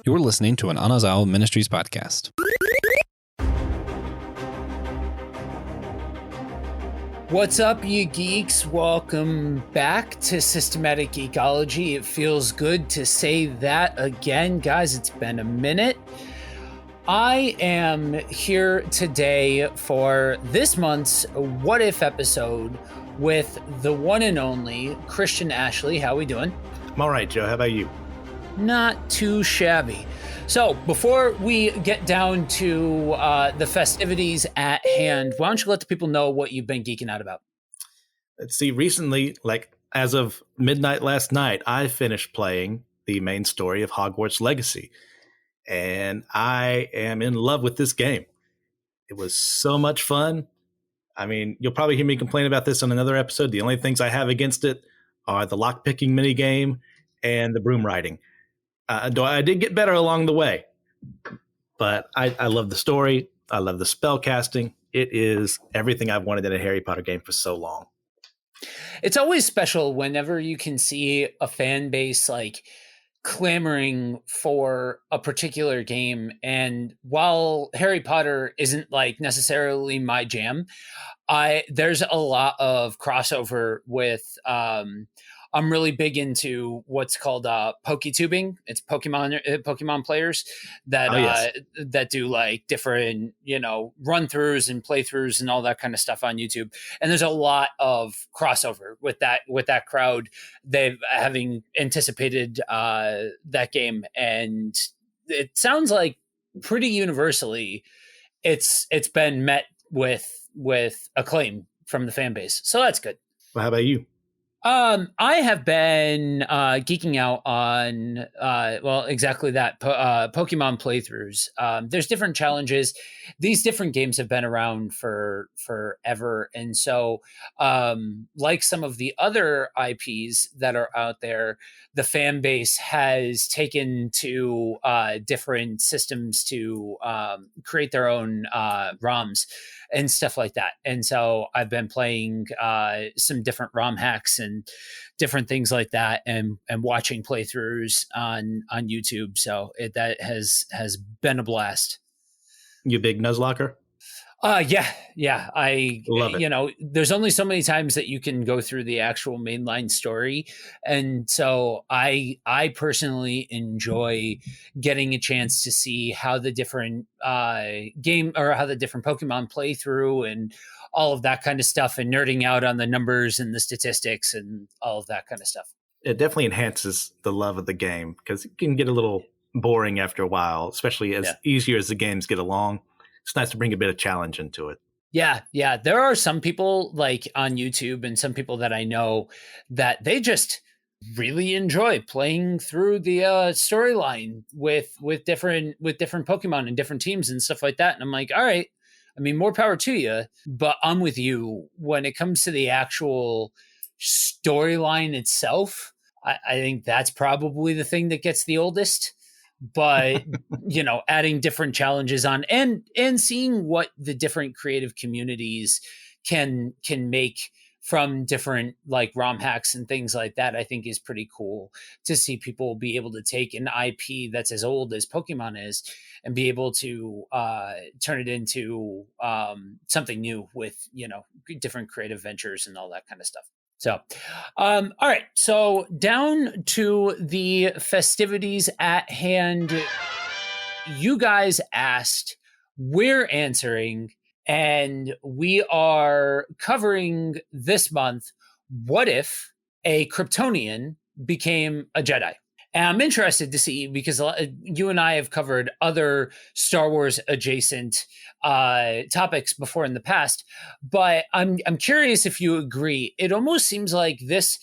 You're listening to an Anazao Ministries podcast. What's up, you geeks? Welcome back to Systematic Geekology. It feels good to say that again. Guys, it's been a minute. I am here today for this month's What If episode with the one and only Christian Ashley. How we doing? I'm all right, Joe. How about you? Not too shabby. So before we get down to the festivities at hand, why don't you let the people know what you've been geeking out about? Let's see. Recently, like as of midnight last night, I finished playing the main story of Hogwarts Legacy. And I am in love with this game. It was so much fun. I mean, you'll probably hear me complain about this on another episode. The only things I have against it are the lockpicking minigame and the broom riding. Though I did get better along the way. But I love the story. I love the spell casting. It is everything I've wanted in a Harry Potter game for so long. It's always special whenever you can see a fan base like clamoring for a particular game. And while Harry Potter isn't like necessarily my jam, there's a lot of crossover with I'm really big into what's called PokeTubing. It's Pokemon players that that do like different, run-throughs and playthroughs and all that kind of stuff on YouTube. And there's a lot of crossover with that crowd. They've having anticipated that game, and it sounds like pretty universally it's been met with acclaim from the fan base. So that's good. Well, how about you? I have been geeking out on exactly that Pokemon playthroughs. There's different challenges. These different games have been around for forever, and so like some of the other IPs that are out there, the fan base has taken to different systems to create their own ROMs and stuff like that. And so I've been playing some different ROM hacks and different things like that, and watching playthroughs on YouTube. So that has been a blast. You big Nuzlocker? Yeah. I love it. There's only so many times that you can go through the actual mainline story. And so I personally enjoy getting a chance to see how the different game or how the different Pokemon play through and all of that kind of stuff, and nerding out on the numbers and the statistics and all of that kind of stuff. It definitely enhances the love of the game because it can get a little boring after a while, especially as easier as the games get along. It's nice to bring a bit of challenge into it. Yeah. There are some people like on YouTube and some people that I know that they just really enjoy playing through the storyline with different Pokemon and different teams and stuff like that. And I'm like, all right, I mean, more power to you, but I'm with you when it comes to the actual storyline itself. I think that's probably the thing that gets the oldest. But adding different challenges on and seeing what the different creative communities can make from different like ROM hacks and things like that, I think is pretty cool to see people be able to take an IP that's as old as Pokemon is and be able to turn it into something new with different creative ventures and all that kind of stuff. So, all right. So down to the festivities at hand. You guys asked, we're answering, and we are covering this month, what if a Kryptonian became a Jedi? And I'm interested to see, because you and I have covered other Star Wars adjacent topics before in the past, but I'm curious if you agree. It almost seems like this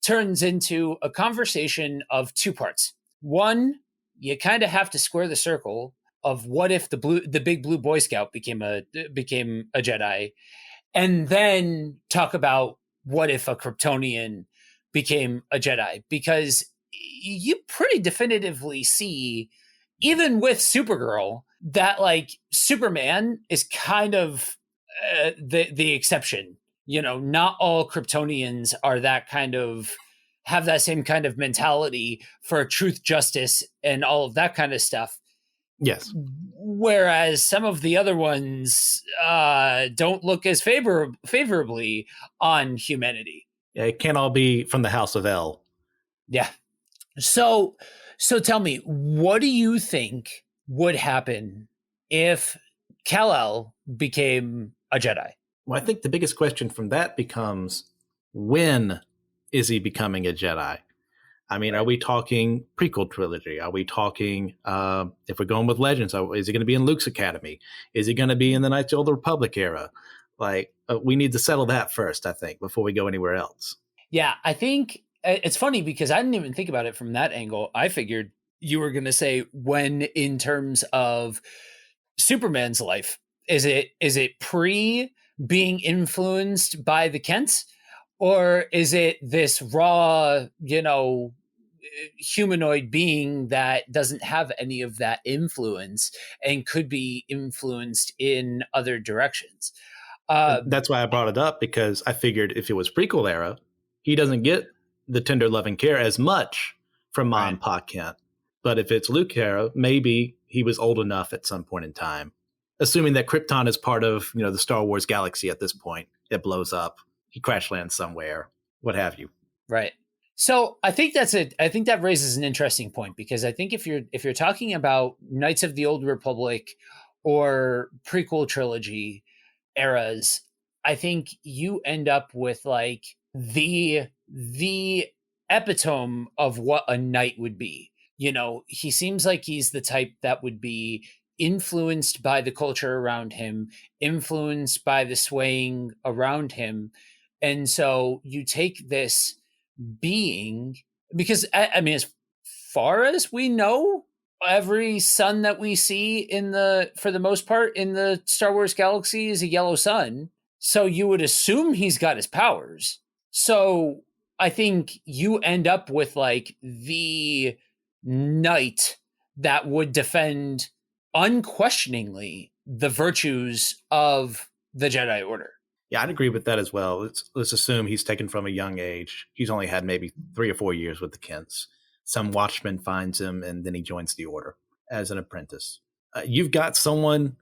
turns into a conversation of two parts. One, you kind of have to square the circle of what if the big blue Boy Scout became a Jedi, and then talk about what if a Kryptonian became a Jedi, because you pretty definitively see, even with Supergirl, that like Superman is kind of the exception. Not all Kryptonians are that kind of have that same kind of mentality for truth, justice, and all of that kind of stuff. Yes. Whereas some of the other ones don't look as favorably on humanity. Yeah, it can't all be from the House of L. Yeah. So tell me, what do you think would happen if Kal-El became a Jedi? Well, I think the biggest question from that becomes, when is he becoming a Jedi? I mean, Are we talking prequel trilogy? Are we talking, if we're going with Legends, is he going to be in Luke's Academy? Is he going to be in the Knights of the Old Republic era? We need to settle that first, I think, before we go anywhere else. Yeah, I think it's funny because I didn't even think about it from that angle. I figured you were going to say when in terms of Superman's life. Is it pre being influenced by the Kents? Or is it this raw, humanoid being that doesn't have any of that influence and could be influenced in other directions? That's why I brought it up, because I figured if it was prequel era, he doesn't get the tender loving care as much from Mom and Pa Kent. But if it's Luke era, maybe he was old enough at some point in time. Assuming that Krypton is part of, the Star Wars galaxy at this point, it blows up. He crash lands somewhere, what have you. Right. So I think that raises an interesting point, because I think if you're talking about Knights of the Old Republic or prequel trilogy eras, I think you end up with like the epitome of what a knight would be. He seems like he's the type that would be influenced by the culture around him, influenced by the swaying around him. And so you take this being, because I mean, as far as we know, every sun that we see for the most part in the Star Wars galaxy is a yellow sun. So you would assume he's got his powers. So I think you end up with like the knight that would defend unquestioningly the virtues of the Jedi Order. Yeah, I'd agree with that as well. Let's assume he's taken from a young age. He's only had maybe 3 or 4 years with the Kents. Some watchman finds him, and then he joins the Order as an apprentice. You've got someone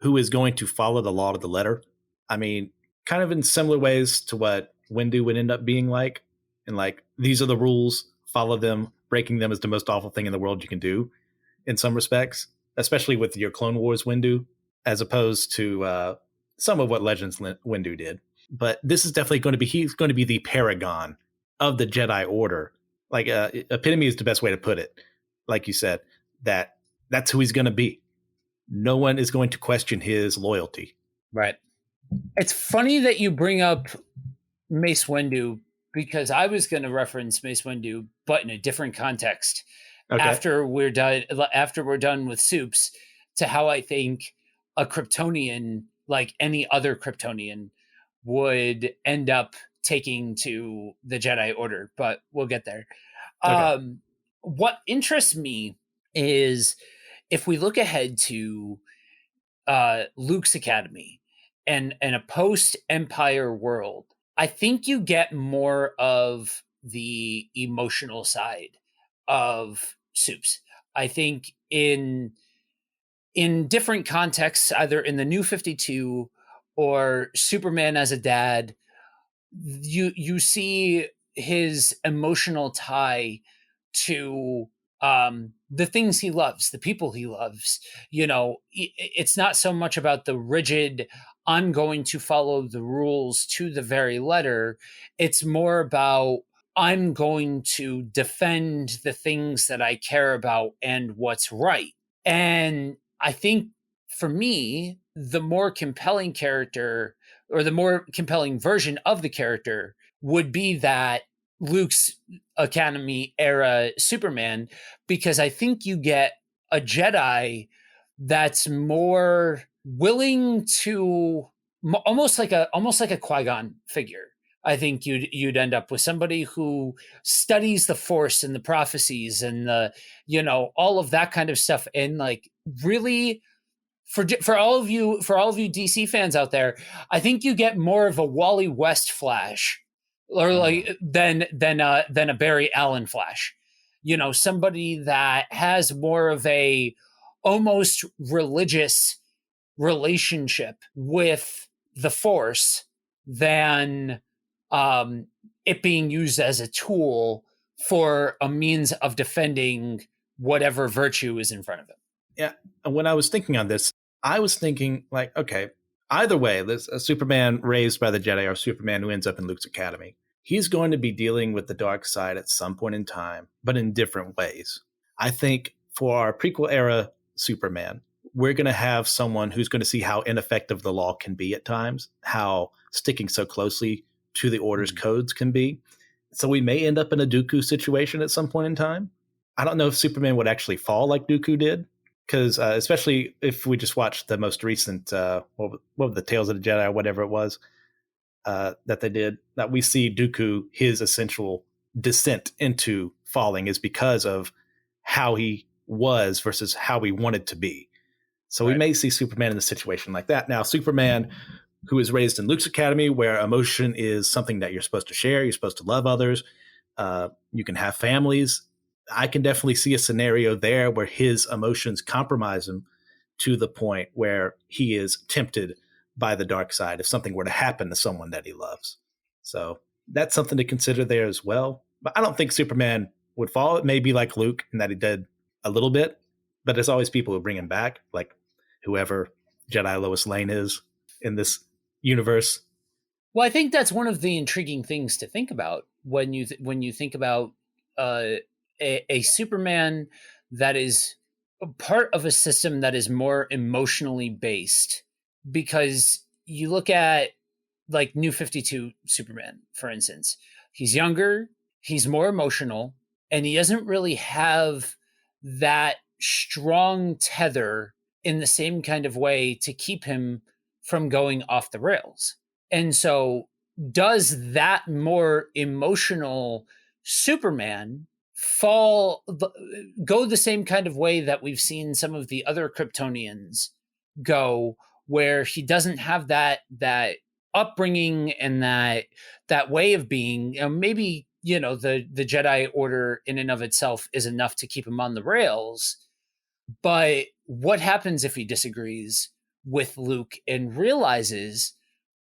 who is going to follow the law to the letter. I mean, kind of in similar ways to what Windu would end up being like. And like, these are the rules, follow them. Breaking them is the most awful thing in the world you can do in some respects, especially with your Clone Wars Windu, as opposed to some of what Legends Windu did. But this is definitely he's going to be the paragon of the Jedi Order. Like, epitome is the best way to put it. Like you said, that's who he's going to be. No one is going to question his loyalty. Right. It's funny that you bring up Mace Windu, because I was going to reference Mace Windu, but in a different context. Okay. After we're done with Soups, to how I think a Kryptonian, like any other Kryptonian, would end up taking to the Jedi Order, but we'll get there. Okay. What interests me is if we look ahead to Luke's Academy and a post-Empire world, I think you get more of the emotional side of Soups. I think in different contexts, either in the New 52 or Superman as a dad, you see his emotional tie to the things he loves, the people he loves. It's not so much about the rigid, I'm going to follow the rules to the very letter. It's more about, I'm going to defend the things that I care about and what's right. And I think for me, the more compelling character, or the more compelling version of the character, would be that Luke's Academy era Superman, because I think you get a Jedi that's more willing to, almost like a Qui-Gon figure. I think you'd end up with somebody who studies the Force and the prophecies and the, all of that kind of stuff, and like really, for all of you DC fans out there, I think you get more of a Wally West Flash or like than a Barry Allen Flash. Somebody that has more of a almost religious relationship with the Force than it being used as a tool for a means of defending whatever virtue is in front of him. Yeah. And when I was thinking on this, I was thinking like, okay, either way, there's a Superman raised by the Jedi or Superman who ends up in Luke's academy. He's going to be dealing with the dark side at some point in time, but in different ways. I think for our prequel era Superman, we're going to have someone who's going to see how ineffective the law can be at times, how sticking so closely to the Order's codes can be. So we may end up in a Dooku situation at some point in time. I don't know if Superman would actually fall like Dooku did, because especially if we just watch the most recent, what were the Tales of the Jedi or whatever it was that they did, that we see Dooku, his essential descent into falling is because of how he was versus how he wanted to be. So we may see Superman in a situation like that. Now, Superman, who is raised in Luke's academy, where emotion is something that you're supposed to share, you're supposed to love others, you can have families. I can definitely see a scenario there where his emotions compromise him to the point where he is tempted by the dark side if something were to happen to someone that he loves. So that's something to consider there as well. But I don't think Superman would fall. It may be like Luke in that he did a little bit, but there's always people who bring him back, like whoever Jedi Lois Lane is in this universe. Well, I think that's one of the intriguing things to think about when you think about a Superman that is a part of a system that is more emotionally based. Because you look at like New 52 Superman, for instance, he's younger, he's more emotional, and he doesn't really have that strong tether in the same kind of way to keep him from going off the rails. And so does that more emotional Superman go the same kind of way that we've seen some of the other Kryptonians go, where he doesn't have that upbringing and that way of being? Maybe the Jedi Order in and of itself is enough to keep him on the rails, but what happens if he disagrees with Luke and realizes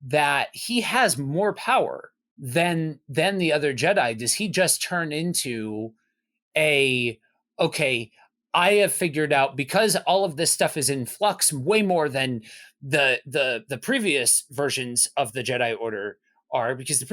that he has more power than the other Jedi? Does he just turn into okay, I have figured out, because all of this stuff is in flux way more than the previous versions of the Jedi Order are, because the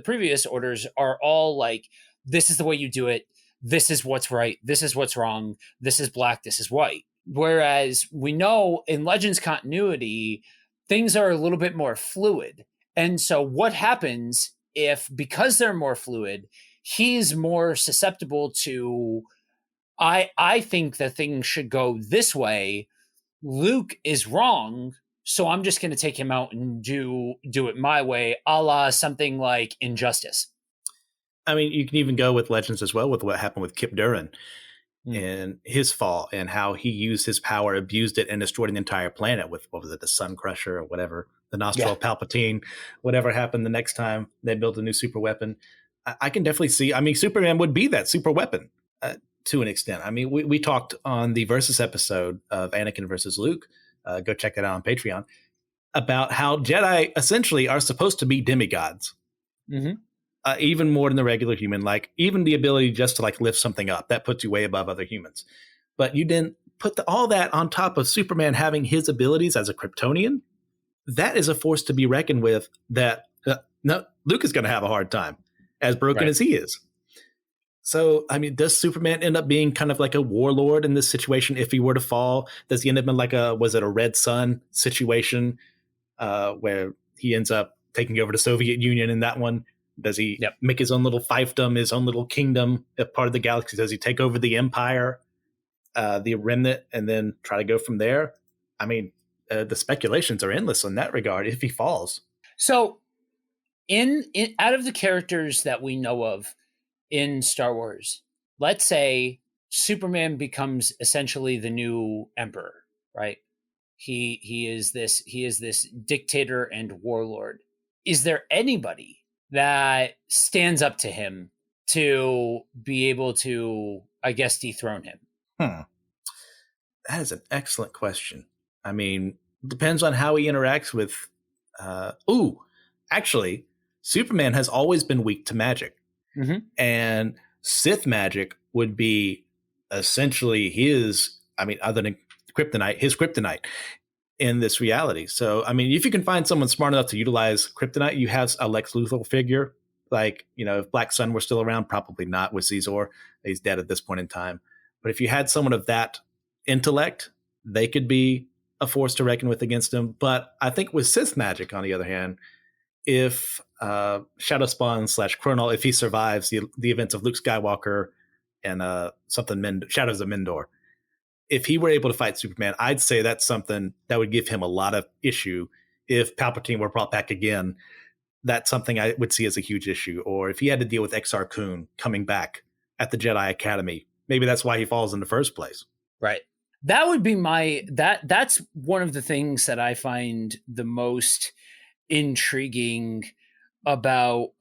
previous orders are all like, this is the way you do it, this is what's right, this is what's wrong, this is black, this is white. Whereas we know in Legends continuity, things are a little bit more fluid. And so what happens if, because they're more fluid, he's more susceptible to, I think that things should go this way, Luke is wrong, so I'm just going to take him out and do it my way, a la something like Injustice. I mean, you can even go with Legends as well, with what happened with Kip Duran and his fall, and how he used his power, abused it, and destroyed an entire planet with, what was it, the Sun Crusher or whatever, the nostril of Palpatine, whatever happened the next time they built a new super weapon. I can definitely see, I mean, Superman would be that super weapon to an extent. I mean, we talked on the Versus episode of Anakin versus Luke, go check that out on Patreon, about how Jedi essentially are supposed to be demigods. Mm-hmm. Even more than the regular human, like even the ability just to like lift something up, that puts you way above other humans. But you didn't put all that on top of Superman having his abilities as a Kryptonian. That is a force to be reckoned with, that no, Luke is going to have a hard time, as broken as he is. So, I mean, does Superman end up being kind of like a warlord in this situation if he were to fall? Does he end up in like was it a Red Sun situation where he ends up taking over the Soviet Union in that one? Does he make his own little fiefdom, his own little kingdom, a part of the galaxy? Does he take over the Empire, the Remnant, and then try to go from there? I mean, the speculations are endless in that regard if he falls. So, in out of the characters that we know of in Star Wars, let's say Superman becomes essentially the new emperor, right? He is this dictator and warlord. Is there anybody that stands up to him to be able to, I guess, dethrone him? That is an excellent question. I mean, depends on how he interacts with. Actually, Superman has always been weak to magic, and Sith magic would be essentially his. I mean, other than kryptonite, his kryptonite in this reality. So, I mean, if you can find someone smart enough to utilize kryptonite, you have a Lex Luthor figure. Like, if Black Sun were still around, probably not with Caesar. He's dead at this point in time. But if you had someone of that intellect, they could be a force to reckon with against him. But I think with Sith magic, on the other hand, if Shadow Spawn / Chronol, if he survives the events of Luke Skywalker and Shadows of Mindor, if he were able to fight Superman, I'd say that's something that would give him a lot of issue. If Palpatine were brought back again, that's something I would see as a huge issue. Or if he had to deal with Exar Kun coming back at the Jedi Academy, maybe that's why he falls in the first place. Right. That would be that's one of the things that I find the most intriguing about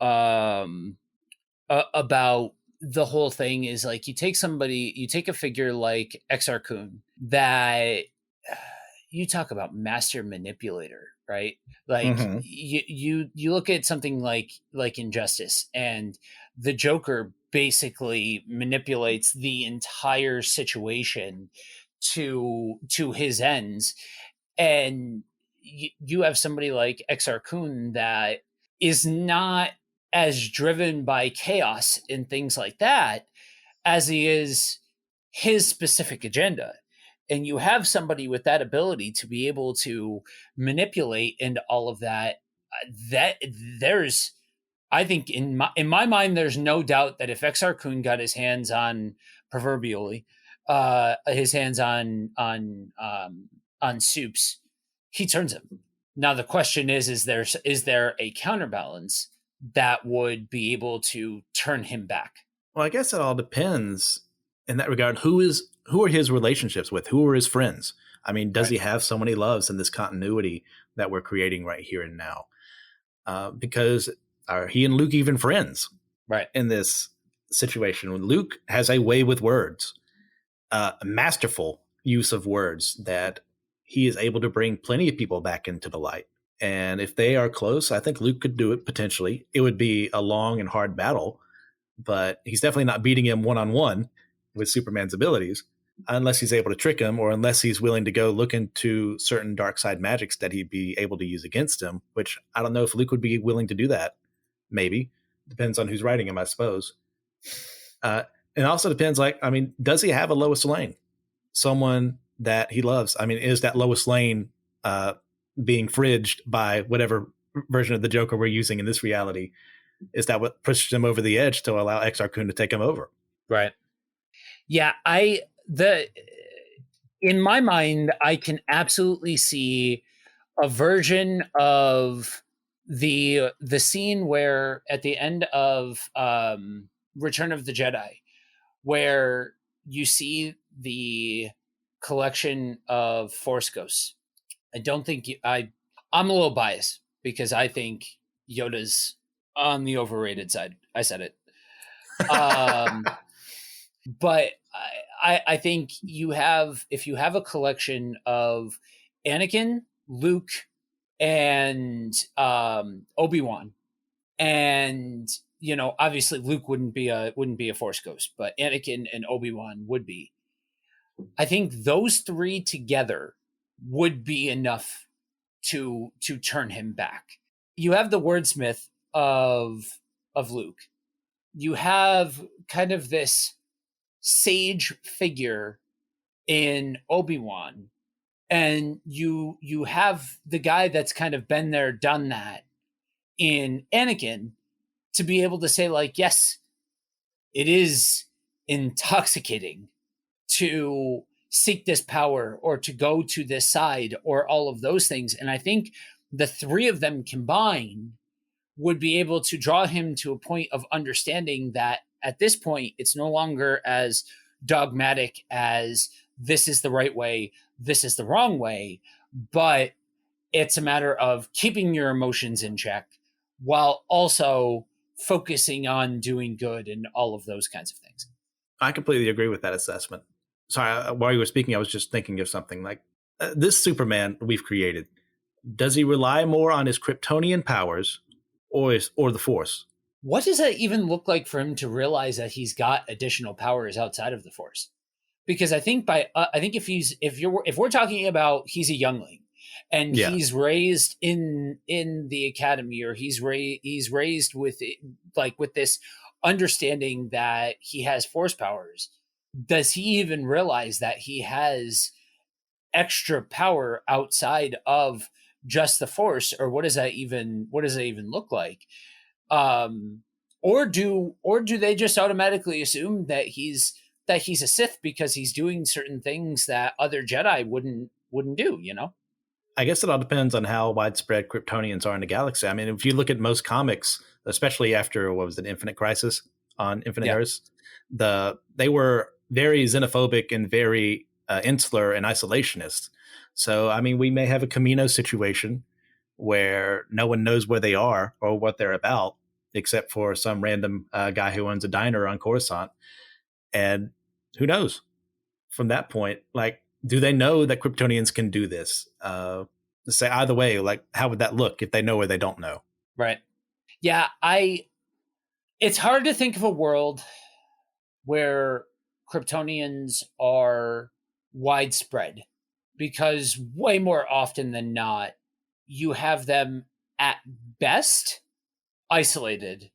the whole thing is, like, you take a figure like Exar Kun that you talk about master manipulator, right? Like you look at something like Injustice, and the Joker basically manipulates the entire situation to his ends, and you have somebody like Exar Kun that is not as driven by chaos and things like that as he is his specific agenda. And you have somebody with that ability to be able to manipulate into all of that. That there's, I think in my mind, there's no doubt that if Exar Kun got his hands on, proverbially, his hands on Supes, he turns him. Now the question is there a counterbalance that would be able to turn him back? Well, I guess it all depends in that regard. Who are his relationships with? Who are his friends? I mean, does he have someone he loves in this continuity that we're creating right here and now? Because are he and Luke even friends? Right. In this situation, Luke has a way with words, a masterful use of words that he is able to bring plenty of people back into the light. And if they are close, I think Luke could do it potentially. It would be a long and hard battle, but he's definitely not beating him one-on-one with Superman's abilities unless he's able to trick him, or unless he's willing to go look into certain dark side magics that he'd be able to use against him, which I don't know if Luke would be willing to do that. Maybe. Depends on who's writing him, I suppose. It also depends, does he have a Lois Lane? Someone that he loves. I mean, is that Lois Lane being fridged by whatever version of the Joker we're using in this reality? Is that what pushed him over the edge to allow Exar Kun to take him over? Right. Yeah, in my mind, I can absolutely see a version of the scene where at the end of Return of the Jedi, where you see the collection of Force Ghosts. I don't think I'm a little biased because I think Yoda's on the overrated side. I said it. But I think if you have a collection of Anakin, Luke, and Obi-Wan, and obviously Luke wouldn't be a Force ghost, but Anakin and Obi-Wan would be. I think those three together would be enough to turn him back. You have the wordsmith of Luke. You have kind of this sage figure in Obi-Wan, and you have the guy that's kind of been there, done that in Anakin, to be able to say, like, yes, it is intoxicating to seek this power or to go to this side or all of those things. And I think the three of them combined would be able to draw him to a point of understanding that at this point, it's no longer as dogmatic as this is the right way, this is the wrong way, but it's a matter of keeping your emotions in check, while also focusing on doing good and all of those kinds of things. I completely agree with that assessment. Sorry, while you were speaking, I was just thinking of something like this Superman we've created. Does he rely more on his Kryptonian powers or the Force? What does that even look like for him to realize that he's got additional powers outside of the Force? Because I think if we're talking about he's a youngling and he's raised in the academy, or he's raised with this understanding that he has Force powers, does he even realize that he has extra power outside of just the Force, or what does that even look like? Or do they just automatically assume that he's a Sith because he's doing certain things that other Jedi wouldn't do, you know? I guess it all depends on how widespread Kryptonians are in the galaxy. I mean, if you look at most comics, especially after what was it, Infinite Crisis on Infinite Earths, they were very xenophobic and very insular and isolationist. So, I mean, we may have a Camino situation where no one knows where they are or what they're about, except for some random guy who owns a diner on Coruscant. And who knows from that point, like, do they know that Kryptonians can do this? Say either way, like, how would that look if they know or they don't know? Right. Yeah. It's hard to think of a world where Kryptonians are widespread, because way more often than not, you have them at best isolated,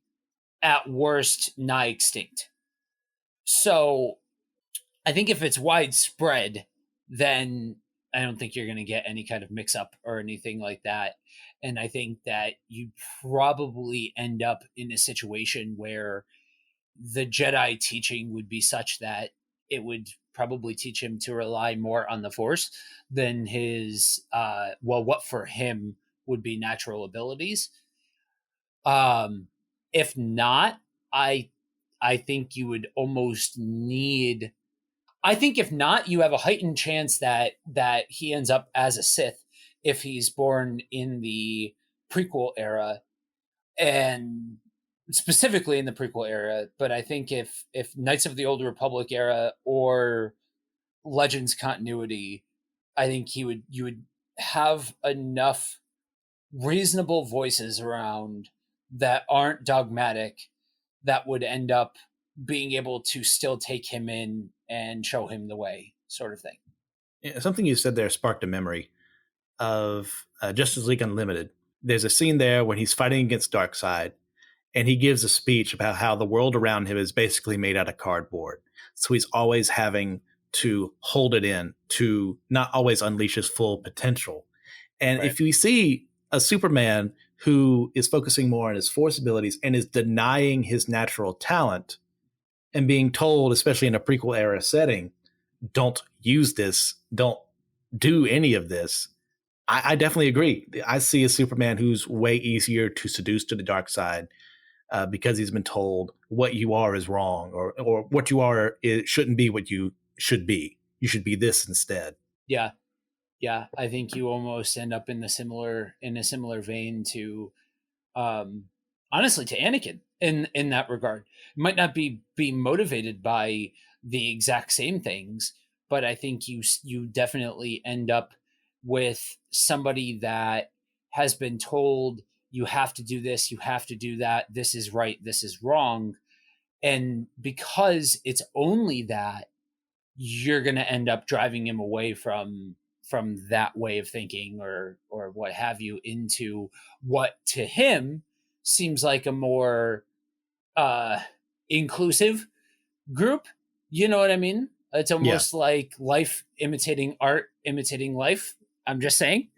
at worst nigh extinct. So I think if it's widespread, then I don't think you're going to get any kind of mix up or anything like that. And I think that you probably end up in a situation where the Jedi teaching would be such that it would probably teach him to rely more on the Force than his, what for him would be natural abilities. If not, I think you would almost need. I think if not, you have a heightened chance that he ends up as a Sith if he's born in the prequel era, and specifically in the prequel era. But I think if Knights of the Old Republic era or Legends continuity, I think you would have enough reasonable voices around that aren't dogmatic that would end up being able to still take him in and show him the way, sort of thing. Yeah, something you said there sparked a memory of Justice League Unlimited. There's a scene there when he's fighting against Darkseid, and he gives a speech about how the world around him is basically made out of cardboard. So he's always having to hold it in to not always unleash his full potential. And if we see a Superman who is focusing more on his Force abilities and is denying his natural talent and being told, especially in a prequel era setting, don't use this, don't do any of this, I definitely agree. I see a Superman who's way easier to seduce to the dark side because he's been told what you are is wrong, or what you are shouldn't be what you should be. You should be this instead. Yeah. Yeah, I think you almost end up in a similar vein to, honestly, to Anakin in that regard. It might not be motivated by the exact same things, but I think you definitely end up with somebody that has been told you have to do this, you have to do that, this is right, this is wrong, and because it's only that, you're going to end up driving him away from that way of thinking or what have you, into what to him seems like a more inclusive group. You know what I mean? It's almost like life imitating art, imitating life. I'm just saying.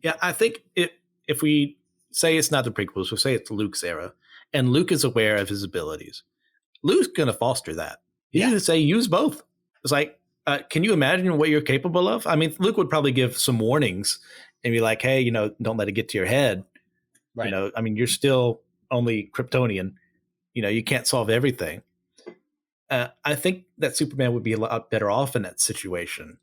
Yeah, I think if we say it's not the prequels, we'll say it's Luke's era, and Luke is aware of his abilities, Luke's going to foster that. He's going to say, use both. It's like, can you imagine what you're capable of? I mean, Luke would probably give some warnings and be like, hey, don't let it get to your head. Right. I mean, you're still only Kryptonian. You can't solve everything. I think that Superman would be a lot better off in that situation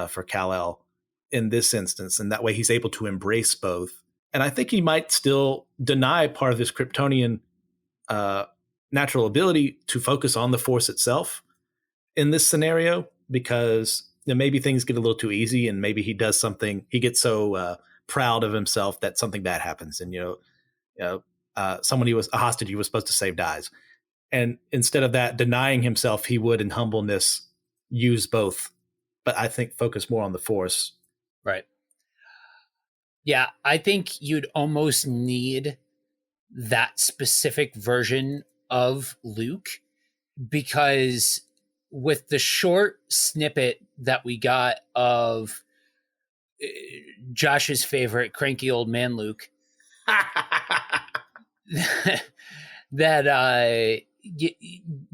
for Kal-El in this instance. And that way he's able to embrace both And I think he might still deny part of his Kryptonian natural ability to focus on the Force itself in this scenario, because maybe things get a little too easy, and maybe he does something. He gets so proud of himself that something bad happens, and someone he was a hostage he was supposed to save dies, and instead of that, denying himself, he would, in humbleness, use both. But I think focus more on the Force. Right. Yeah, I think you'd almost need that specific version of Luke, because with the short snippet that we got of Josh's favorite cranky old man Luke, that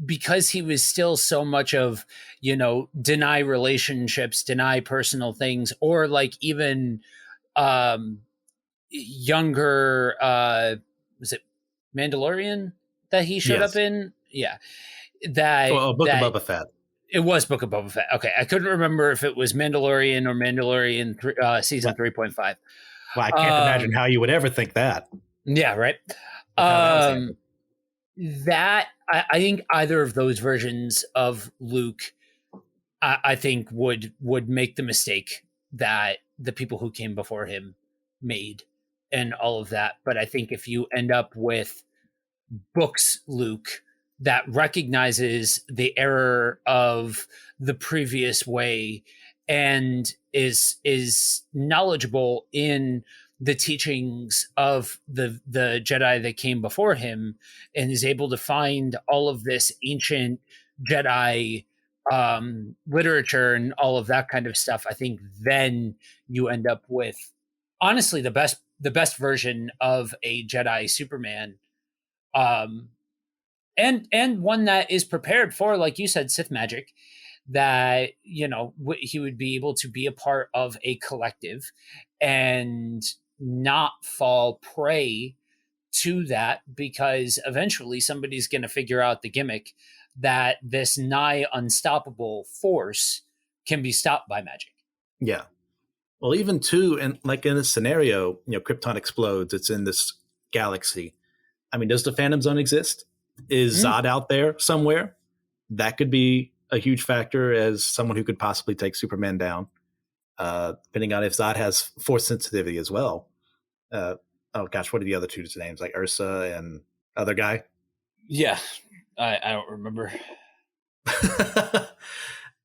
because he was still so much of, deny relationships, deny personal things, or like even younger, was it Mandalorian that he showed up in? Yeah. Book of Boba Fett. It was Book of Boba Fett. Okay. I couldn't remember if it was Mandalorian or Mandalorian season 3.5. Well, I can't imagine how you would ever think that. Yeah, right. That I think either of those versions of Luke, I think would make the mistake that the people who came before him made and all of that. But I think if you end up with books Luke that recognizes the error of the previous way and is knowledgeable in the teachings of the Jedi that came before him, and is able to find all of this ancient Jedi literature and all of that kind of stuff, I think then you end up with, honestly, the best version of a Jedi Superman, and one that is prepared for, like you said, Sith magic, that he would be able to be a part of a collective and not fall prey to that, because eventually somebody's going to figure out the gimmick that this nigh unstoppable force can be stopped by magic. Yeah. Well, even too, and like in this scenario, Krypton explodes. It's in this galaxy. I mean, does the Phantom Zone exist? Is Zod out there somewhere? That could be a huge factor as someone who could possibly take Superman down, depending on if Zod has force sensitivity as well. Oh gosh, what are the other two names? Like Ursa and other guy? Yeah, I don't remember.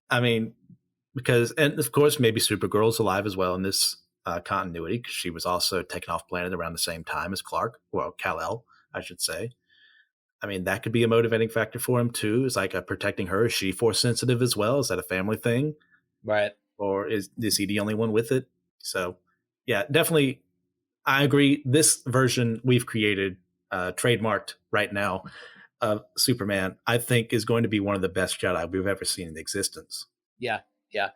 I mean, and of course, maybe Supergirl's alive as well in this continuity, because she was also taken off planet around the same time as Clark. Well, Kal-El, I should say. I mean, that could be a motivating factor for him too. Is like protecting her. Is she force sensitive as well? Is that a family thing? Right. Or is he the only one with it? So, yeah, definitely. I agree. This version we've created, trademarked right now, of Superman, I think is going to be one of the best Jedi we've ever seen in existence. Yeah, yeah.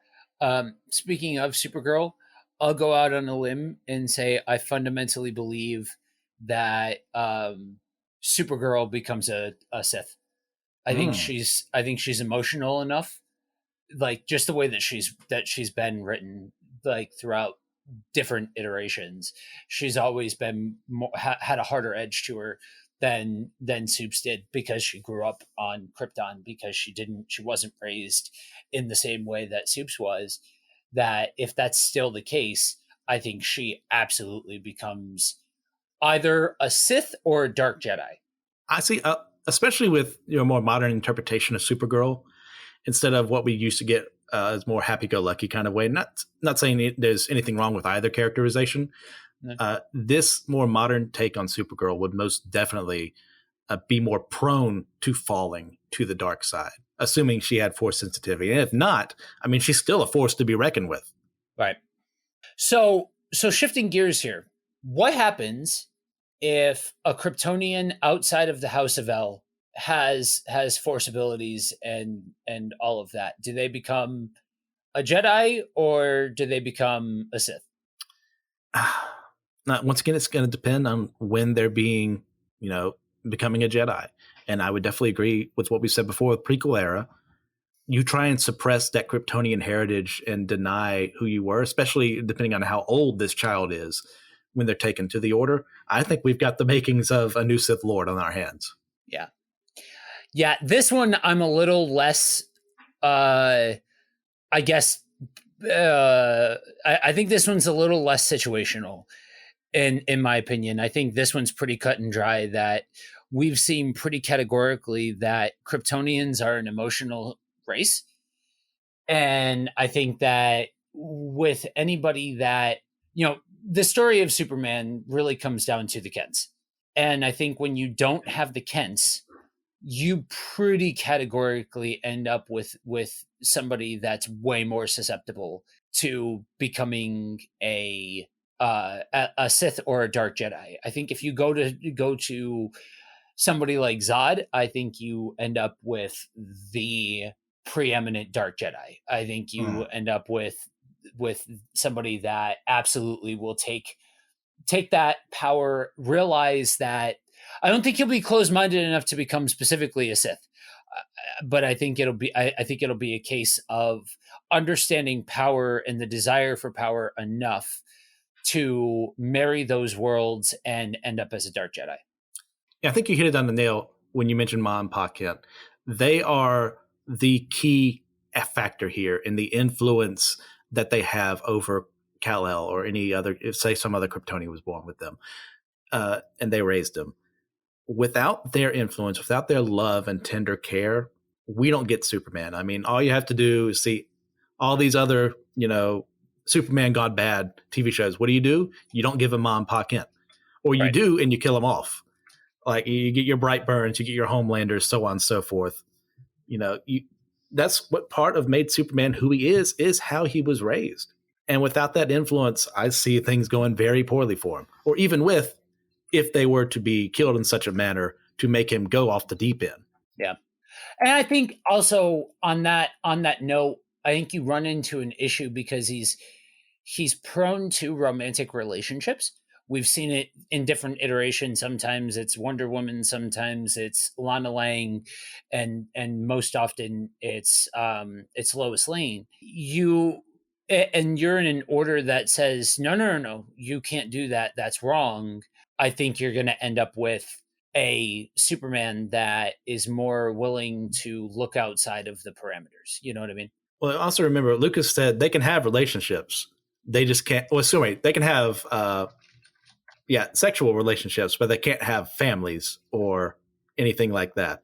Speaking of Supergirl, I'll go out on a limb and say I fundamentally believe that Supergirl becomes a Sith. I think she's emotional enough, like just the way that she's been written, like throughout different iterations. She's always been had a harder edge to her than Soups did, because she grew up on Krypton, because she wasn't raised in the same way that Soups was. That if that's still the case, I think she absolutely becomes either a Sith or a Dark Jedi. I see, especially with more modern interpretation of Supergirl, instead of what we used to get as more happy-go-lucky kind of way. Not saying there's anything wrong with either characterization. No. This more modern take on Supergirl would most definitely be more prone to falling to the dark side, assuming she had force sensitivity. And if not, I mean, she's still a force to be reckoned with. Right. So shifting gears here, what happens if a Kryptonian outside of the House of El has force abilities and all of that? Do they become a Jedi or do they become a Sith? Now, once again, it's going to depend on when they're being, becoming a Jedi. And I would definitely agree with what we said before with prequel era. You try and suppress that Kryptonian heritage and deny who you were, especially depending on how old this child is. when they're taken to the Order, I think we've got the makings of a new Sith Lord on our hands. Yeah. Yeah, this one I'm a little less, I guess, I think this one's a little less situational, in my opinion. I think this one's pretty cut and dry, that we've seen pretty categorically that Kryptonians are an emotional race. And I think that with anybody that, the story of Superman really comes down to the Kents. And I think when you don't have the Kents, you pretty categorically end up with somebody that's way more susceptible to becoming a Sith or a Dark Jedi. I think if you go to somebody like Zod, I think you end up with the preeminent Dark Jedi. I think you end up with somebody that absolutely will take that power, realize that I don't think he'll be closed-minded enough to become specifically a Sith, but I think it'll be a case of understanding power and the desire for power enough to marry those worlds and end up as a Dark Jedi. Yeah, I think you hit it on the nail when you mentioned Ma and Pa Kent. They are the key factor here in the influence that they have over Kal-El or any other, say some other Kryptonian was born with them, and they raised them. Without their influence, without their love and tender care, we don't get Superman. I mean, all you have to do is see all these other, Superman gone bad TV shows. What do? You don't give them Ma and Pa Kent. Or you do, and you kill them off. Like, you get your Brightburns, you get your Homelanders, so on and so forth. That's what part of made Superman who he is how he was raised. And without that influence, I see things going very poorly for him. Or even if they were to be killed in such a manner to make him go off the deep end. Yeah. And I think also on that note, I think you run into an issue because he's prone to romantic relationships. We've seen it in different iterations. Sometimes it's Wonder Woman, sometimes it's Lana Lang, and most often it's Lois Lane. You're in an order that says, no, you can't do that. That's wrong. I think you're going to end up with a Superman that is more willing to look outside of the parameters. You know what I mean? Well, also remember, Lucas said they can have relationships. They just can't. Well, sorry, they can have, sexual relationships, but they can't have families or anything like that.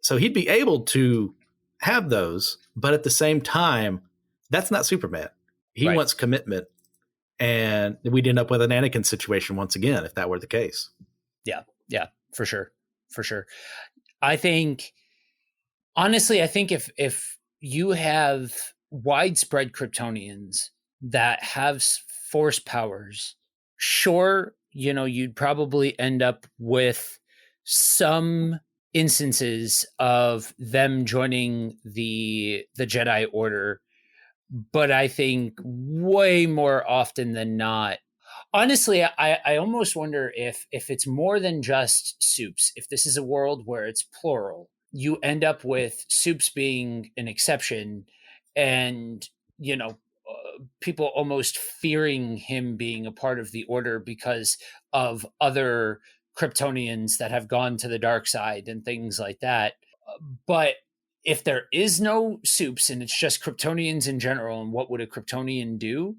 So he'd be able to have those, but at the same time, that's not Superman. He wants commitment. And we'd end up with an Anakin situation once again, if that were the case. Yeah, for sure. I think, honestly, if you have widespread Kryptonians that have force powers, sure, you'd probably end up with some instances of them joining the Jedi Order. But I think way more often than not, honestly, I almost wonder if it's more than just soups. If this is a world where it's plural, you end up with soups being an exception, and people almost fearing him being a part of the Order because of other Kryptonians that have gone to the dark side and things like that. But if there is no soups and it's just Kryptonians in general, and what would a Kryptonian do?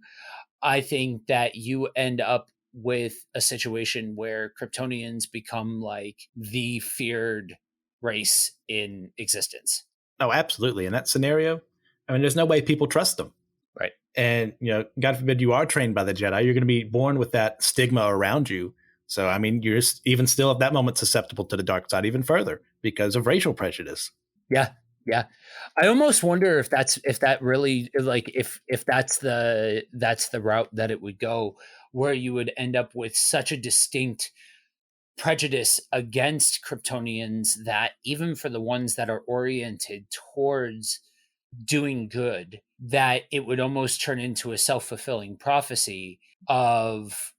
I think that you end up with a situation where Kryptonians become like the feared race in existence. Oh, absolutely. In that scenario, I mean, there's no way people trust them. Right. And, God forbid you are trained by the Jedi, you're going to be born with that stigma around you. So, I mean, you're even still at that moment susceptible to the dark side even further because of racial prejudice. Yeah. I almost wonder if that's the route that it would go, where you would end up with such a distinct prejudice against Kryptonians that even for the ones that are oriented towards doing good, that it would almost turn into a self-fulfilling prophecy of,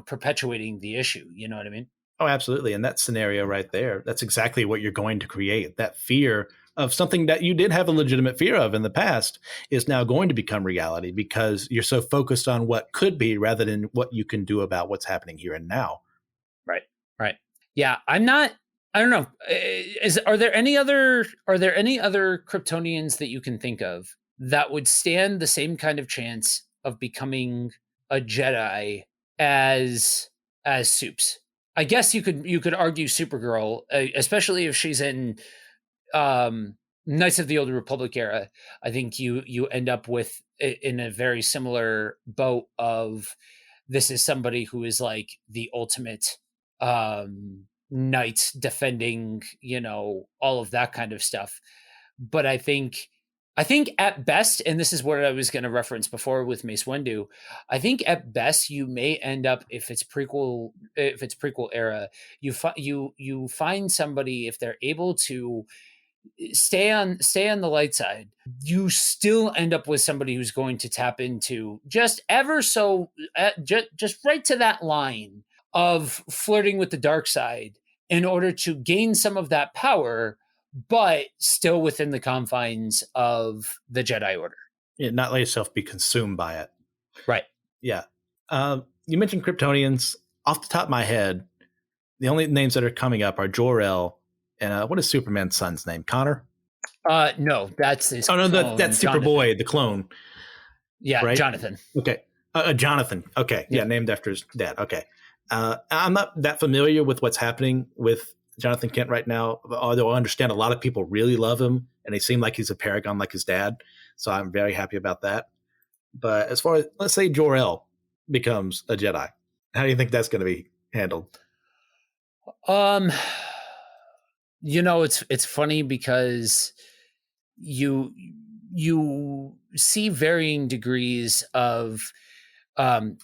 perpetuating the issue. You know what I mean? Oh, absolutely. In that scenario right there, that's exactly what you're going to create. That fear of something that you did have a legitimate fear of in the past is now going to become reality because you're so focused on what could be rather than what you can do about what's happening here and now. Right. Right. Yeah. I don't know. Are there any other Kryptonians that you can think of that would stand the same kind of chance of becoming a Jedi as Supes? I guess you could argue Supergirl, especially if she's in Knights of the Old Republic era. I think you end up with in a very similar boat of this is somebody who is like the ultimate knight defending, all of that kind of stuff. But I think at best, and this is what I was going to reference before with Mace Windu, I think at best you may end up if it's prequel era, you find somebody, if they're able to stay on the light side, you still end up with somebody who's going to tap into just ever so just right to that line of flirting with the dark side in order to gain some of that power, but still within the confines of the Jedi Order. Yeah, not let yourself be consumed by it. Right. Yeah. You mentioned Kryptonians. Off the top of my head, the only names that are coming up are Jor-El and what is Superman's son's name? Connor? No, that's his. Oh no, that's Superboy, the clone. Yeah, right? Jonathan. Okay, Jonathan. Okay, yeah, named after his dad. Okay, I'm not that familiar with what's happening with Jonathan Kent right now, although I understand a lot of people really love him, and he seems like he's a paragon like his dad. So I'm very happy about that. But as far as, let's say Jor-El becomes a Jedi, how do you think that's going to be handled? It's funny because you see varying degrees of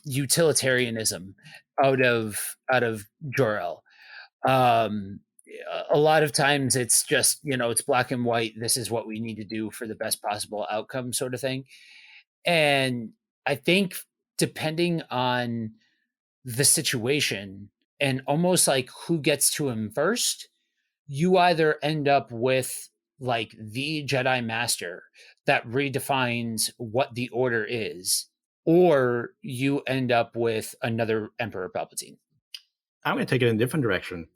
utilitarianism out of Jor-El. A lot of times it's just, it's black and white. This is what we need to do for the best possible outcome, sort of thing. And I think depending on the situation and almost like who gets to him first, you either end up with like the Jedi Master that redefines what the Order is, or you end up with another Emperor Palpatine. I'm going to take it in a different direction.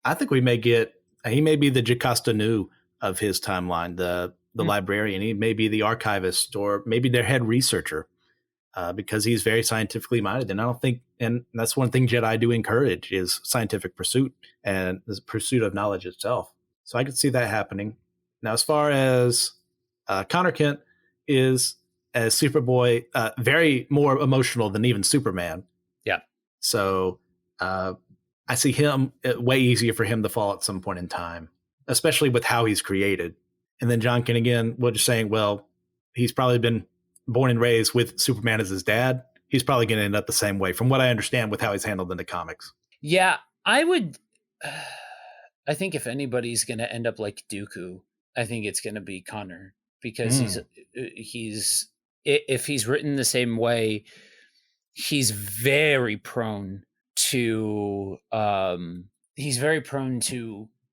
I think he may be the Jocasta Nu of his timeline, the librarian. He may be the archivist or maybe their head researcher because he's very scientifically minded. And I don't think, and that's one thing Jedi do encourage is scientific pursuit and the pursuit of knowledge itself. So I could see that happening. Now, as far as Connor Kent is as Superboy, very more emotional than even Superman. Yeah. So I see him way easier for him to fall at some point in time, especially with how he's created. And then John Kinnigan, we're just saying, well, he's probably been born and raised with Superman as his dad. He's probably going to end up the same way, from what I understand with how he's handled in the comics. Yeah, I would. I think if anybody's going to end up like Dooku, I think it's going to be Connor, because he's if he's written the same way, he's very prone to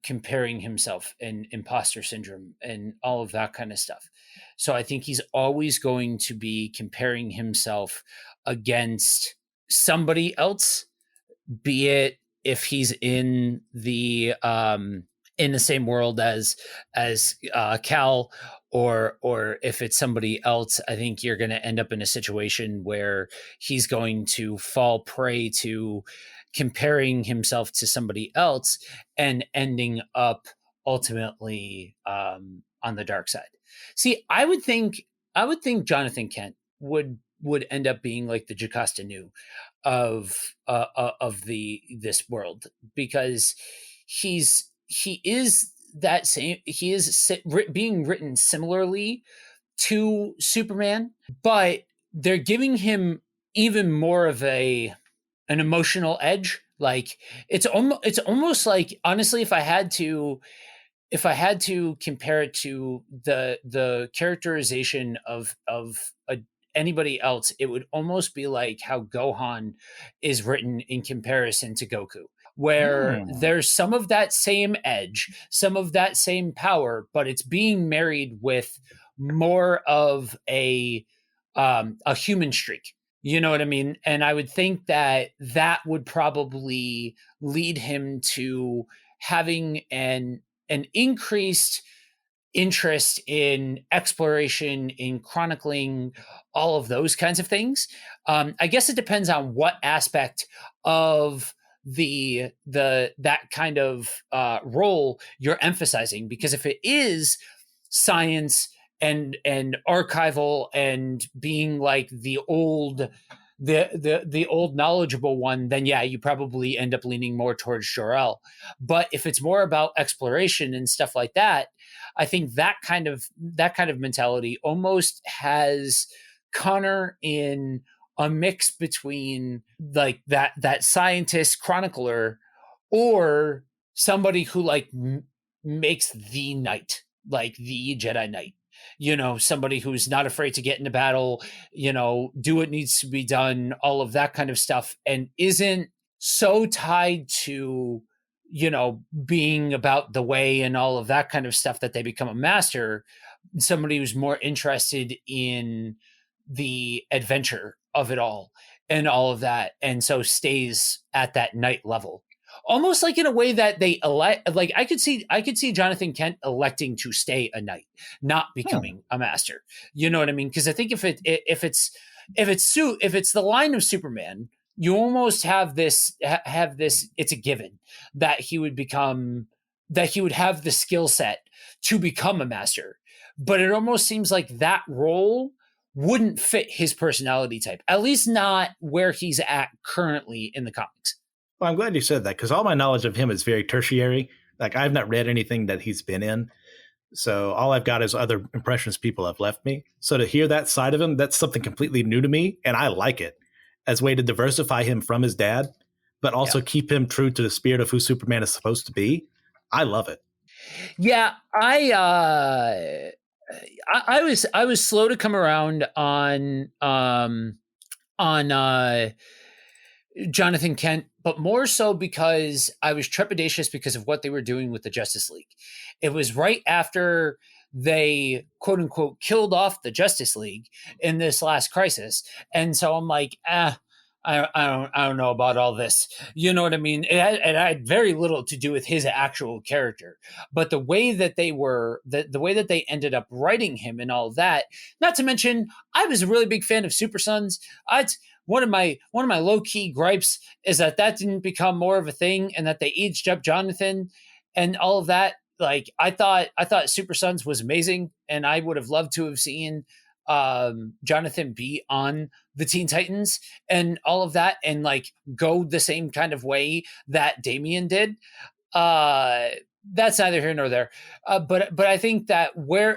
comparing himself and imposter syndrome and all of that kind of stuff. So I think he's always going to be comparing himself against somebody else, be it if he's in the same world as Cal, or if it's somebody else. I think you're going to end up in a situation where he's going to fall prey to comparing himself to somebody else and ending up ultimately on the dark side. See, I would think Jonathan Kent would end up being like the Jocasta Nu of this world, because he is being written similarly to Superman, but they're giving him even more of an emotional edge. Like it's almost like, honestly, if I had to compare it to the characterization of anybody else, it would almost be like how Gohan is written in comparison to Goku. where there's some of that same edge, some of that same power, but it's being married with more of a human streak. You know what I mean? And I would think that that would probably lead him to having an increased interest in exploration, in chronicling, all of those kinds of things. I guess it depends on what aspect of that kind of role you're emphasizing. Because if it is science and archival and being like the old knowledgeable one, then yeah, you probably end up leaning more towards Jor-El. But if it's more about exploration and stuff like that, I think that kind of mentality almost has Connor in a mix between like that scientist chronicler or somebody who like makes the knight, like the Jedi Knight. You know, somebody who's not afraid to get into battle, you know, do what needs to be done, all of that kind of stuff, and isn't so tied to, you know, being about the way and all of that kind of stuff that they become a master. Somebody who's more interested in the adventure of it all and all of that, and so stays at that knight level. Almost like in a way that they elect, like I could see Jonathan Kent electing to stay a knight, not becoming a master. You know what I mean? Because I think if it's the line of Superman, you almost have this. It's a given that he would have the skill set to become a master. But it almost seems like that role wouldn't fit his personality type, at least not where he's at currently in the comics. Well, I'm glad you said that because all my knowledge of him is very tertiary. Like I've not read anything that he's been in. So all I've got is other impressions people have left me. So to hear that side of him, that's something completely new to me. And I like it as a way to diversify him from his dad, but also keep him true to the spirit of who Superman is supposed to be. I love it. Yeah, I was slow to come around on Jonathan Kent, but more so because I was trepidatious because of what they were doing with the Justice League. It was right after they quote unquote killed off the Justice League in this last crisis. And so I'm like, I don't know about all this. You know what I mean? It had very little to do with his actual character, but the way that they were, the way that they ended up writing him and all that. Not to mention, I was a really big fan of Super Sons. One of my low key gripes is that didn't become more of a thing, and that they aged up Jonathan and all of that. Like I thought Super Sons was amazing, and I would have loved to have seen Jonathan be on the Teen Titans and all of that, and like go the same kind of way that Damian did. That's neither here nor there. But I think that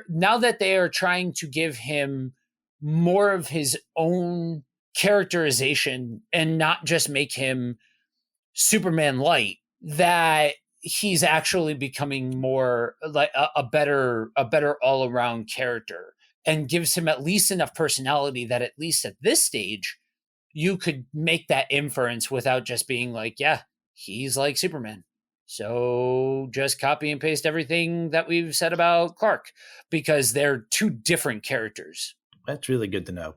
now that they are trying to give him more of his own characterization and not just make him Superman light, that he's actually becoming more like a better all around character, and gives him at least enough personality that at least at this stage you could make that inference without just being like, yeah, he's like Superman, so just copy and paste everything that we've said about Clark, because they're two different characters. That's really good to know.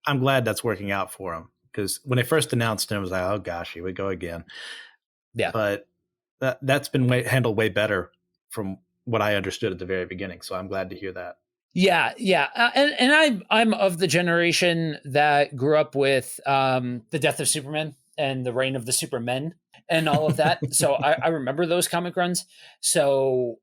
I'm glad that's working out for him, because when they first announced him, I was like, oh gosh, here we go again. Yeah. But that's been handled way better from what I understood at the very beginning. So I'm glad to hear that. Yeah. And I'm of the generation that grew up with the death of Superman and the reign of the Supermen and all of that. So I remember those comic runs. So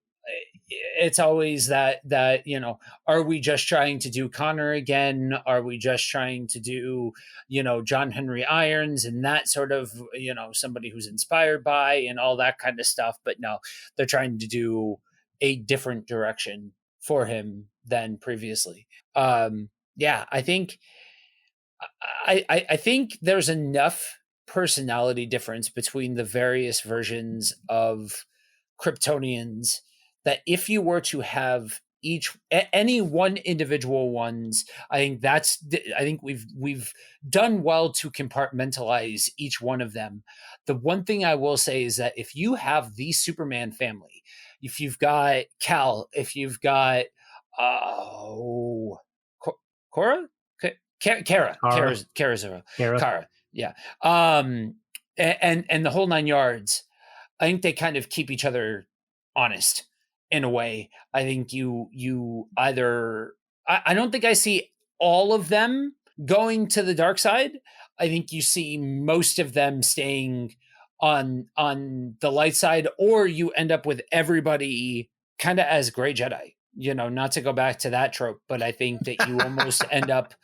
it's always that, you know, are we just trying to do Connor again? Are we just trying to do, you know, John Henry Irons and that sort of, you know, somebody who's inspired by and all that kind of stuff? But no, they're trying to do a different direction for him than previously. Yeah, I think there's enough personality difference between the various versions of Kryptonians that if you were to have any one individual ones. I think we've done well to compartmentalize each one of them. The one thing I will say is that if you have the Superman family, if you've got Cal, if you've got Cora, Kara, yeah, and the whole nine yards. I think they kind of keep each other honest in a way. I think you either I don't think I see all of them going to the dark side. I think you see most of them staying on the light side, or you end up with everybody kind of as gray Jedi. Not to go back to that trope, but I think that you almost end up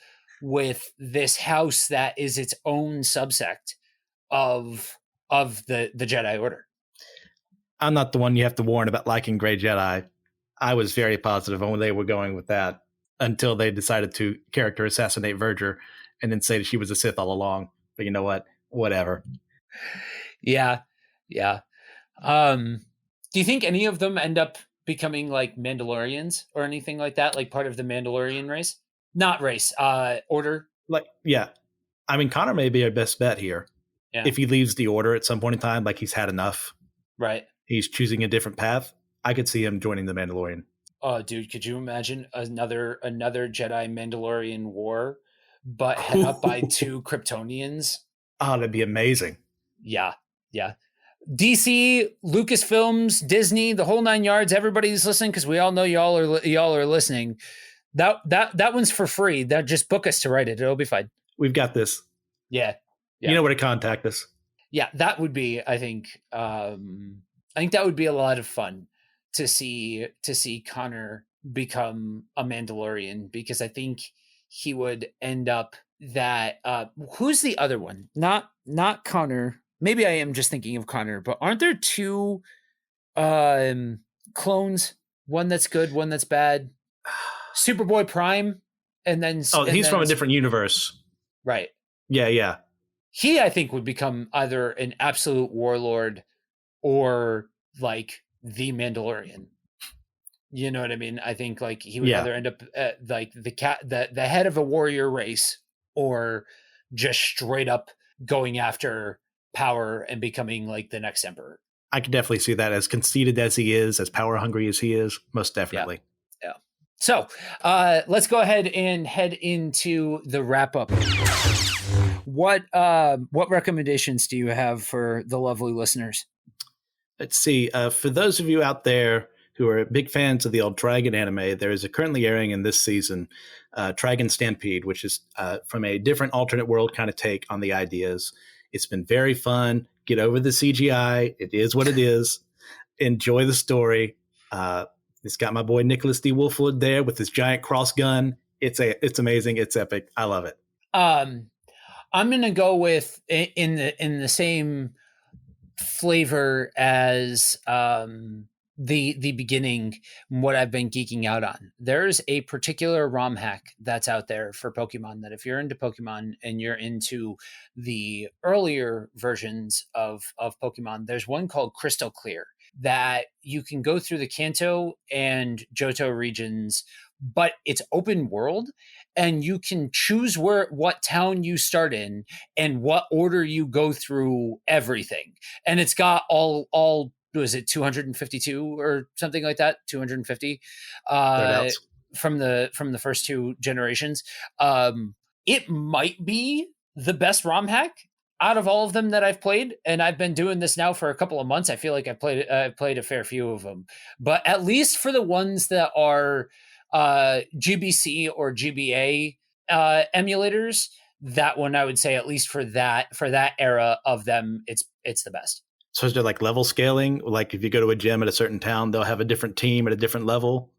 with this house that is its own subsect of the Jedi Order. I'm not the one you have to warn about liking Grey Jedi. I was very positive on where they were going with that until they decided to character assassinate Verger and then say that she was a Sith all along. But you know what? Whatever. Yeah. Do you think any of them end up becoming like Mandalorians or anything like that? Like part of the Mandalorian race? Not race, order? Like, yeah. I mean, Connor may be our best bet here. Yeah. If he leaves the Order at some point in time, like he's had enough. Right. He's choosing a different path. I could see him joining the Mandalorian. Oh, dude, could you imagine another Jedi Mandalorian war, but head up by two Kryptonians? Oh, that'd be amazing. Yeah. DC, Lucasfilms, Disney, the whole nine yards. Everybody's listening because we all know y'all are listening. That one's for free. That just book us to write it. It'll be fine. We've got this. Yeah. You know where to contact us. Yeah, that would be. I think that would be a lot of fun to see Connor become a Mandalorian, because I think he would end up that. Who's the other one? Not Connor. Maybe I am just thinking of Connor, but aren't there two clones? One that's good, one that's bad. Superboy Prime, and then he's from a different universe, right? Yeah. He, I think, would become either an absolute warlord or like the Mandalorian. You know what I mean? I think like he would either end up like the head of a warrior race, or just straight up going after power and becoming like the next emperor. I could definitely see that, as conceited as he is, as power hungry as he is, most definitely. Yeah. So let's go ahead and head into the wrap up. What recommendations do you have for the lovely listeners? Let's see. For those of you out there who are big fans of the old Dragon anime, there is currently airing in this season Dragon Stampede, which is from a different alternate world kind of take on the ideas. It's been very fun. Get over the CGI. It is what it is. Enjoy the story. It's got my boy Nicholas D. Wolfwood there with his giant cross gun. It's amazing. It's epic. I love it. I'm going to go with in the same flavor as the beginning, what I've been geeking out on. There's a particular ROM hack that's out there for Pokemon that if you're into Pokemon and you're into the earlier versions of Pokemon, there's one called Crystal Clear that you can go through the Kanto and Johto regions, but it's open world, and you can choose what town you start in and what order you go through everything. And it's got all was it 252 or something like that? 250 from the first two generations. It might be the best ROM hack out of all of them that I've played, and I've been doing this now for a couple of months. I feel like I've played a fair few of them, but at least for the ones that are GBC or GBA emulators, that one I would say, at least for that era of them, it's the best. So is there like level scaling? Like if you go to a gym at a certain town, they'll have a different team at a different level?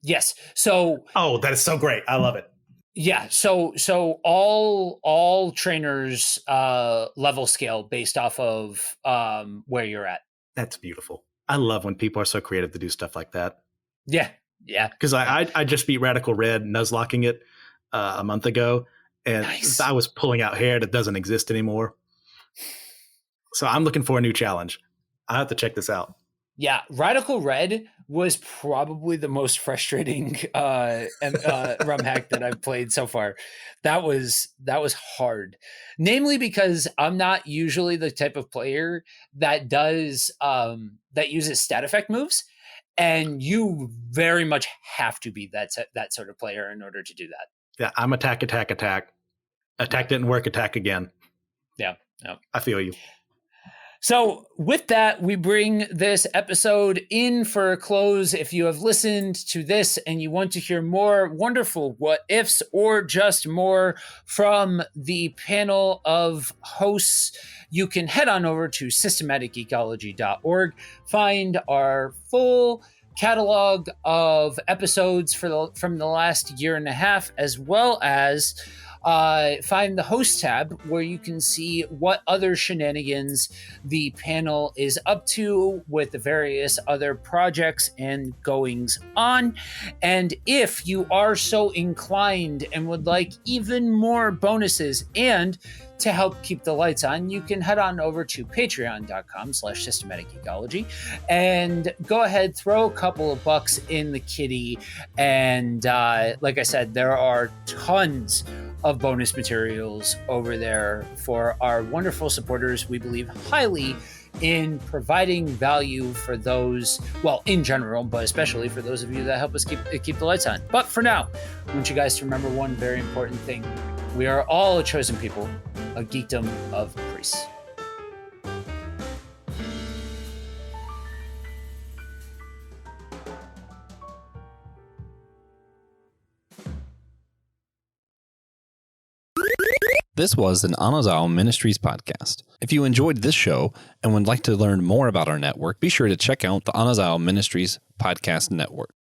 Yes. So that is so great. I love it. Yeah. So all trainers level scale based off of where you're at. That's beautiful. I love when people are so creative to do stuff like that. Yeah. Yeah. Because I just beat Radical Red Nuzlocking it a month ago, and nice. I was pulling out hair that doesn't exist anymore. So I'm looking for a new challenge. I have to check this out. Yeah, Radical Red was probably the most frustrating rum hack that I've played so far. That was hard. Namely because I'm not usually the type of player that does that uses stat effect moves, and you very much have to be that sort of player in order to do that. Yeah, I'm attack. Attack didn't work, attack again. Yeah. I feel you. So with that, we bring this episode in for a close. If you have listened to this and you want to hear more wonderful what ifs or just more from the panel of hosts, you can head on over to systematicecology.org, find our full catalog of episodes from the last year and a half, as well as find the host tab where you can see what other shenanigans the panel is up to with the various other projects and goings on. And if you are so inclined and would like even more bonuses and to help keep the lights on, you can head on over to patreon.com/systematicecology and go ahead, throw a couple of bucks in the kitty. And like I said, there are tons of bonus materials over there for our wonderful supporters. We believe highly in providing value for those, well, in general, but especially for those of you that help us keep the lights on. But for now, I want you guys to remember one very important thing. We are all a chosen people, a geekdom of priests. This was an Anazao Ministries podcast. If you enjoyed this show and would like to learn more about our network, be sure to check out the Anazao Ministries podcast network.